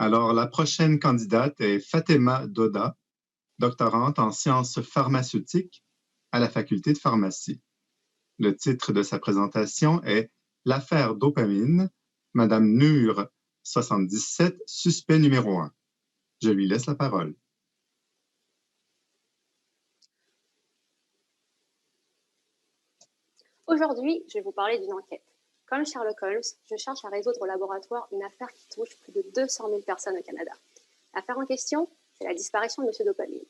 Alors, la prochaine candidate est Fatema Doda, doctorante en sciences pharmaceutiques à la faculté de pharmacie. Le titre de sa présentation est L'affaire dopamine, Madame Nur 77, suspect numéro 1. Je lui laisse la parole. Aujourd'hui, je vais vous parler d'une enquête. Comme Sherlock Holmes, je cherche à résoudre au laboratoire une affaire qui touche plus de 200 000 personnes au Canada. L'affaire en question, c'est la disparition de M. Dopamine.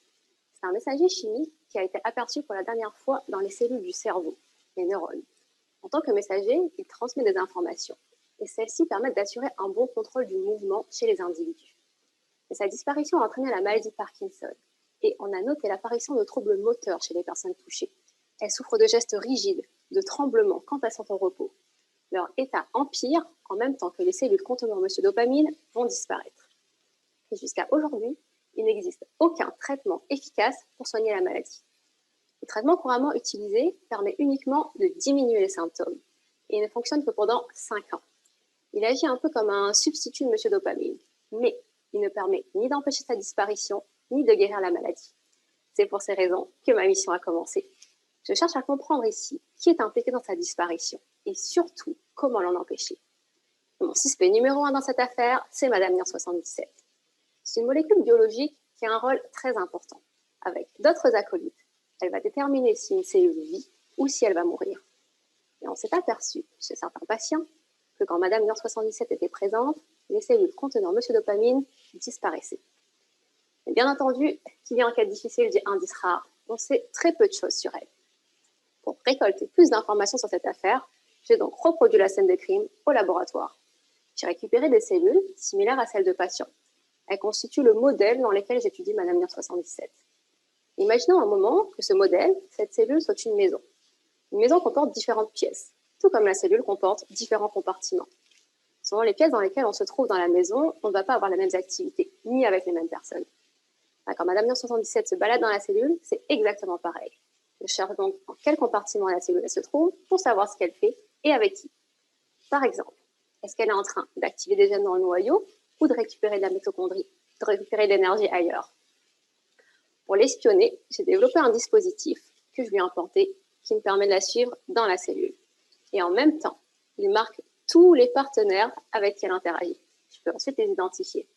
C'est un messager chimique qui a été aperçu pour la dernière fois dans les cellules du cerveau, les neurones. En tant que messager, il transmet des informations, et celles-ci permettent d'assurer un bon contrôle du mouvement chez les individus. Mais sa disparition a entraîné la maladie de Parkinson, et on a noté l'apparition de troubles moteurs chez les personnes touchées. Elles souffrent de gestes rigides, de tremblements quand elles sont au repos. Leur état empire en même temps que les cellules contenant M. Dopamine vont disparaître. Et jusqu'à aujourd'hui, il n'existe aucun traitement efficace pour soigner la maladie. Le traitement couramment utilisé permet uniquement de diminuer les symptômes et il ne fonctionne que pendant 5 ans. Il agit un peu comme un substitut de M. Dopamine, mais il ne permet ni d'empêcher sa disparition, ni de guérir la maladie. C'est pour ces raisons que ma mission a commencé. Je cherche à comprendre ici qui est impliqué dans sa disparition et surtout comment l'en empêcher. Mon suspect numéro 1 dans cette affaire, c'est Madame Nur 77. C'est une molécule biologique qui a un rôle très important. Avec d'autres acolytes, elle va déterminer si une cellule vit ou si elle va mourir. Et on s'est aperçu chez certains patients que quand Madame Nur 77 était présente, les cellules contenant M. Dopamine disparaissaient. Et bien entendu, qui dit enquête difficile dit indice rare. On sait très peu de choses sur elle. Pour récolter plus d'informations sur cette affaire, j'ai donc reproduit la scène de crime au laboratoire. J'ai récupéré des cellules similaires à celles de patients. Elles constituent le modèle dans lequel j'étudie Madame Nur 77. Imaginons un moment que ce modèle, cette cellule, soit une maison. Une maison comporte différentes pièces, tout comme la cellule comporte différents compartiments. Selon les pièces dans lesquelles on se trouve dans la maison, on ne va pas avoir les mêmes activités, ni avec les mêmes personnes. Quand Madame Nur 77 se balade dans la cellule, c'est exactement pareil. Je cherche donc dans quel compartiment la cellule se trouve pour savoir ce qu'elle fait et avec qui. Par exemple, est-ce qu'elle est en train d'activer des gènes dans le noyau ou de récupérer de la mitochondrie, de récupérer de l'énergie ailleurs? Pour l'espionner, j'ai développé un dispositif que je lui ai implanté qui me permet de la suivre dans la cellule. Et en même temps, il marque tous les partenaires avec qui elle interagit. Je peux ensuite les identifier.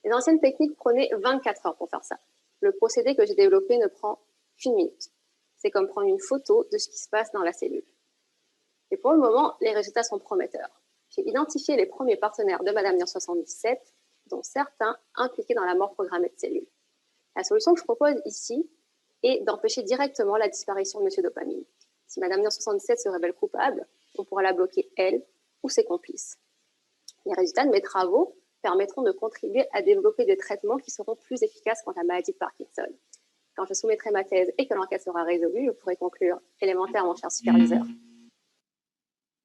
Les anciennes techniques prenaient 24 heures pour faire ça. Le procédé que j'ai développé ne prend qu'une minute. C'est comme prendre une photo de ce qui se passe dans la cellule. Et pour le moment, les résultats sont prometteurs. J'ai identifié les premiers partenaires de Madame Nur 77, dont certains impliqués dans la mort programmée de cellules. La solution que je propose ici est d'empêcher directement la disparition de M. Dopamine. Si Madame Nur 77 se révèle coupable, on pourra la bloquer, elle ou ses complices. Les résultats de mes travaux permettront de contribuer à développer des traitements qui seront plus efficaces contre la maladie de Parkinson. Quand je soumettrai ma thèse et que l'enquête sera résolue, je pourrai conclure élémentaire, mon cher superviseur.